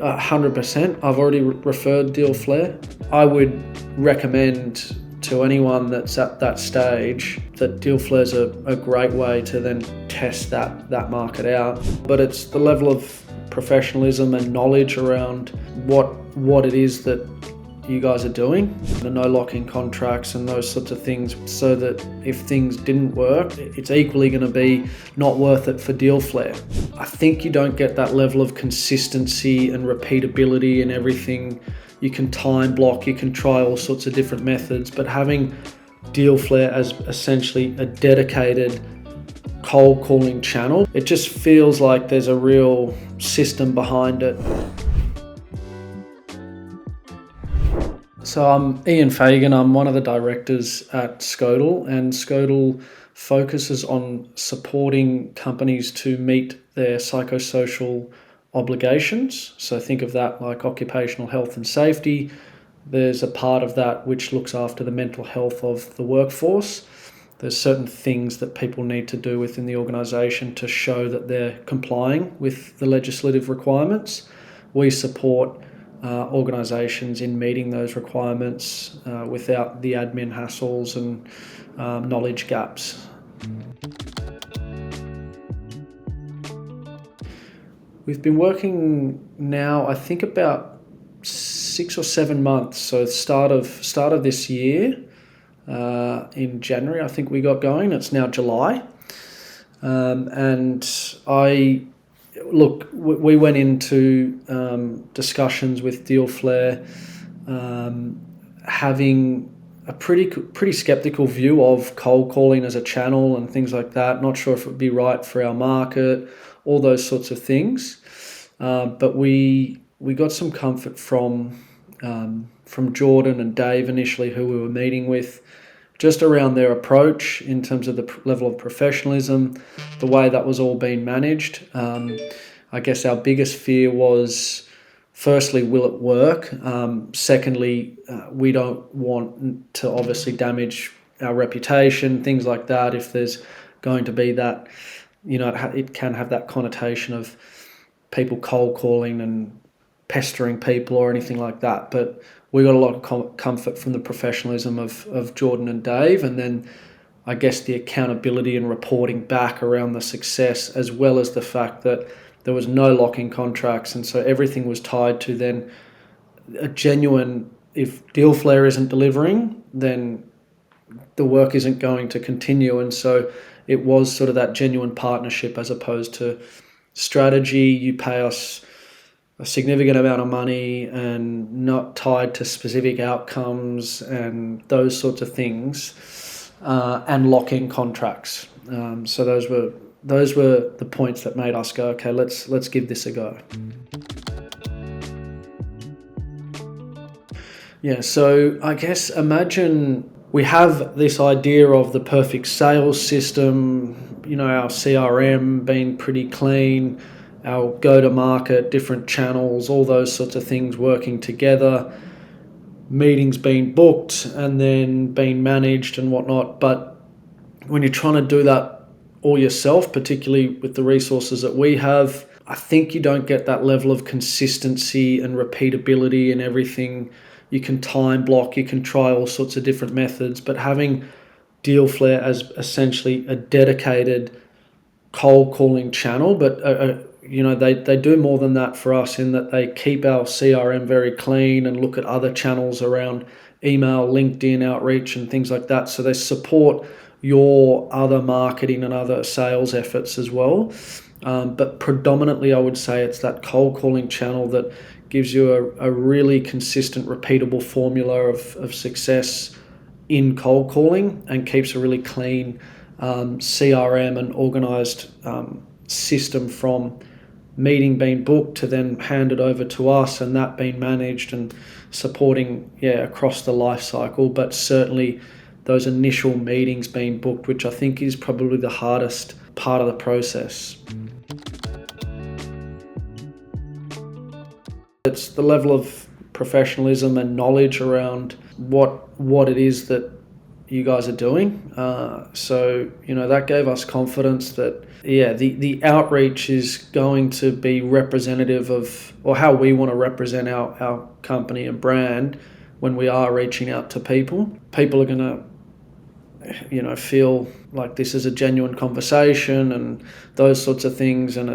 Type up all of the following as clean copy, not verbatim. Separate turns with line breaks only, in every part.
100%. I've already referred Deal Flare. I would recommend to anyone that's at that stage that Deal Flare's a great way to then test that market out. But it's the level of professionalism and knowledge around what it is that you guys are doing, the no lock-in contracts and those sorts of things, so that if things didn't work, it's equally going to be not worth it for Deal Flare. I think you don't get that level of consistency and repeatability in everything. You can time block, you can try all sorts of different methods, but having Deal Flare as essentially a dedicated cold calling channel, it just feels like there's a real system behind it. So I'm Ian Fagan, I'm one of the directors at Skodel, and Skodel focuses on supporting companies to meet their psychosocial obligations. So think of that like occupational health and safety. There's a part of that which looks after the mental health of the workforce. There's certain things that people need to do within the organisation to show that they're complying with the legislative requirements. We support organisations in meeting those requirements without the admin hassles and knowledge gaps. We've been working now, I think, about 6 or 7 months. So start of this year, in January, I think we got going. It's now July, and we went into discussions with Deal Flare, having a pretty skeptical view of cold calling as a channel and things like that. Not sure if it would be right for our market, all those sorts of things. But we got some comfort from Jordan and Dave initially, who we were meeting with, just around their approach in terms of the level of professionalism, the way that was all being managed. I guess our biggest fear was, firstly, will it work? Secondly, we don't want to obviously damage our reputation, things like that. If there's going to be that, it can have that connotation of people cold calling and pestering people or anything like that. But we got a lot of comfort from the professionalism of Jordan and Dave, and then I guess the accountability and reporting back around the success, as well as the fact that there was no lock-in contracts, and so everything was tied to then a genuine, if Deal Flare isn't delivering, then the work isn't going to continue. And so it was sort of that genuine partnership as opposed to strategy. You pay us a significant amount of money and not tied to specific outcomes and those sorts of things, and lock-in contracts. So those were the points that made us go, okay, let's give this a go. Yeah, so I guess imagine we have this idea of the perfect sales system, our CRM being pretty clean, our go-to-market, different channels, all those sorts of things working together, meetings being booked and then being managed and whatnot. But when you're trying to do that all yourself, particularly with the resources that we have, I think you don't get that level of consistency and repeatability in everything. You can time block, you can try all sorts of different methods, but having Deal Flare as essentially a dedicated cold calling channel, but they do more than that for us in that they keep our CRM very clean and look at other channels around email, LinkedIn outreach and things like that. So they support your other marketing and other sales efforts as well. But predominantly, I would say it's that cold calling channel that gives you a really consistent, repeatable formula of success in cold calling and keeps a really clean CRM and organized system from meeting being booked to then handed over to us and that being managed and supporting across the life cycle. But certainly those initial meetings being booked, which I think is probably the hardest part of the process. It's the level of professionalism and knowledge around what it is that you guys are doing. So, that gave us confidence that, the outreach is going to be representative of, or how we want to represent our company and brand when we are reaching out to people. People are going to, feel like this is a genuine conversation and those sorts of things. And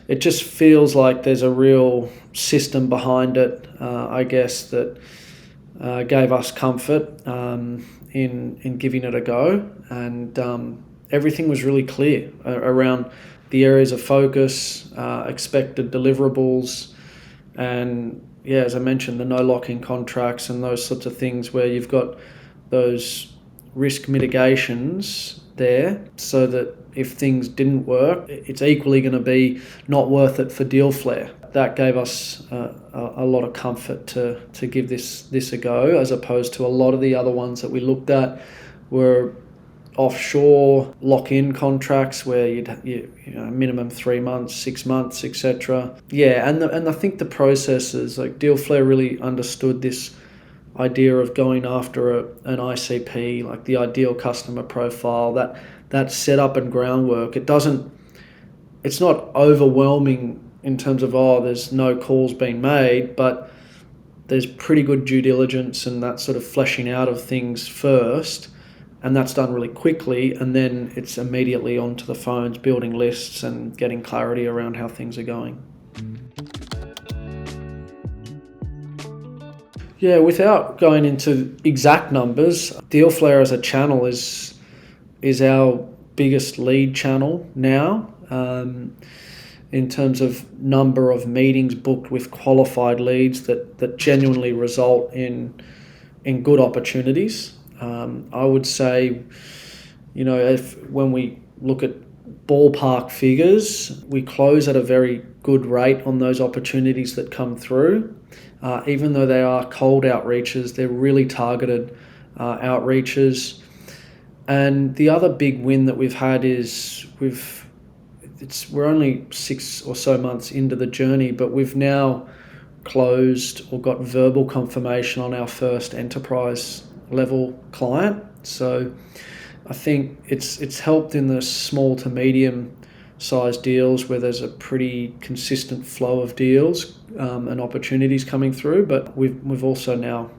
it just feels like there's a real system behind it, I guess, that gave us comfort in giving it a go. And everything was really clear around the areas of focus, expected deliverables, and as I mentioned, the no lock-in contracts and those sorts of things where you've got those risk mitigations there so that if things didn't work, it's equally going to be not worth it for deal flare. That gave us a lot of comfort to give this a go, as opposed to a lot of the other ones that we looked at were offshore lock-in contracts where you minimum 3 months, 6 months, etc. And I think the processes, like Dealflare really understood this idea of going after an ICP, like the ideal customer profile, that setup and groundwork. It's not overwhelming in terms of, there's no calls being made, but there's pretty good due diligence and that sort of fleshing out of things first. And that's done really quickly, and then it's immediately onto the phones, building lists and getting clarity around how things are going. Yeah, without going into exact numbers, Dealflare as a channel is our biggest lead channel now, in terms of number of meetings booked with qualified leads that genuinely result in good opportunities. I would say, when we look at ballpark figures, we close at a very good rate on those opportunities that come through. Even though they are cold outreaches, they're really targeted outreaches. And the other big win that we've had is we're only 6 or so months into the journey, but we've now closed or got verbal confirmation on our first enterprise level client. So I think it's helped in the small to medium sized deals where there's a pretty consistent flow of deals and opportunities coming through. But we've also now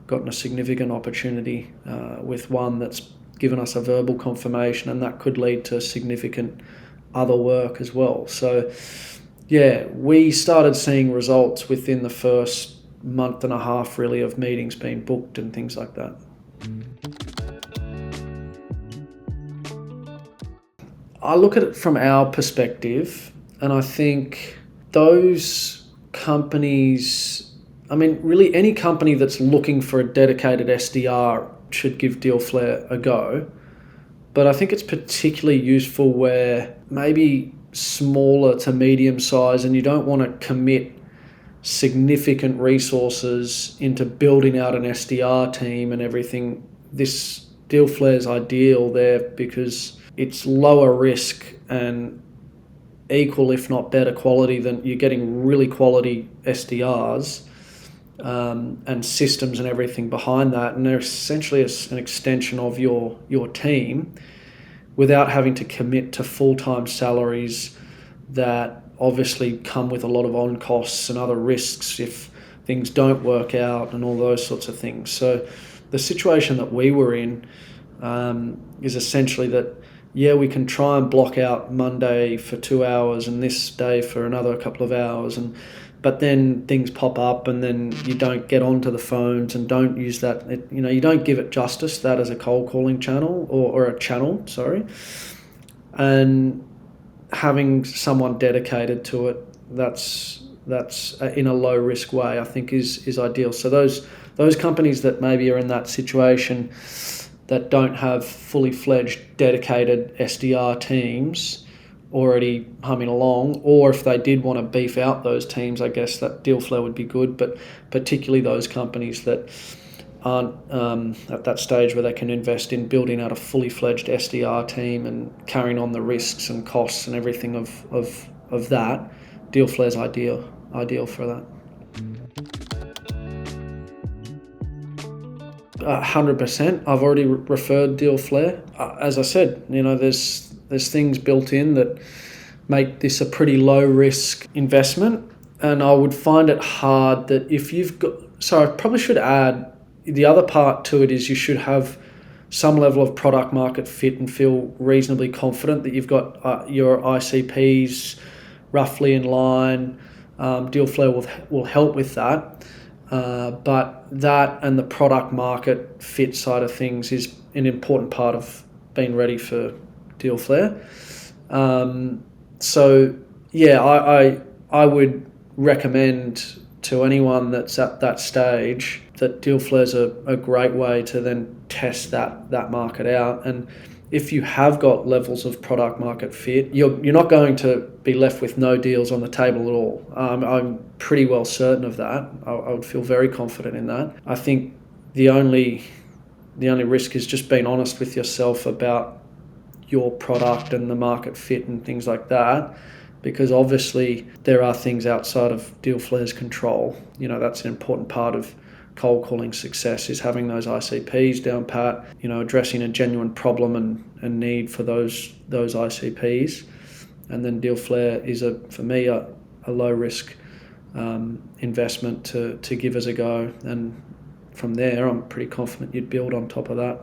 gotten a significant opportunity with one that's given us a verbal confirmation, and that could lead to significant other work as well. So we started seeing results within the first month and a half really of meetings being booked and things like that. I look at it from our perspective, and I think those companies, really any company that's looking for a dedicated SDR should give Dealflare a go. But I think it's particularly useful where maybe smaller to medium size and you don't want to commit significant resources into building out an SDR team and everything. This Dealflare's ideal there because it's lower risk and equal, if not better quality than you're getting really quality SDRs and systems and everything behind that. And they're essentially an extension of your team without having to commit to full-time salaries that obviously come with a lot of on costs and other risks if things don't work out and all those sorts of things. So the situation that we were in is essentially that, we can try and block out Monday for 2 hours and this day for another couple of hours, but then things pop up and then you don't get onto the phones and don't use that. You don't give it justice, that as a cold calling channel or a channel, sorry. And having someone dedicated to it, that's in a low risk way, I think is ideal. So those companies that maybe are in that situation that don't have fully fledged dedicated SDR teams already humming along, or if they did want to beef out those teams, I guess that Dealflare would be good. But particularly those companies that aren't at that stage where they can invest in building out a fully fledged SDR team and carrying on the risks and costs and everything of that, Dealflare's ideal for that. 100%. I've already referred Deal Flare. As I said, there's things built in that make this a pretty low risk investment, and I would find it hard that if you've got. So I probably should add the other part to it is you should have some level of product market fit and feel reasonably confident that you've got your ICPs roughly in line. Deal Flare will help with that. But that and the product market fit side of things is an important part of being ready for Deal Flare. So yeah, I would recommend to anyone that's at that stage that Deal Flare's a great way to then test that market out. And if you have got levels of product market fit, you're not going to be left with no deals on the table at all. I'm pretty well certain of that. I would feel very confident in that. I think the only risk is just being honest with yourself about your product and the market fit and things like that, because obviously there are things outside of Deal Flare's control. That's an important part of cold calling success, is having those ICPs down pat, addressing a genuine problem and need for those ICPs. And then Deal Flare is for me a low risk investment to give as a go, and from there I'm pretty confident you'd build on top of that.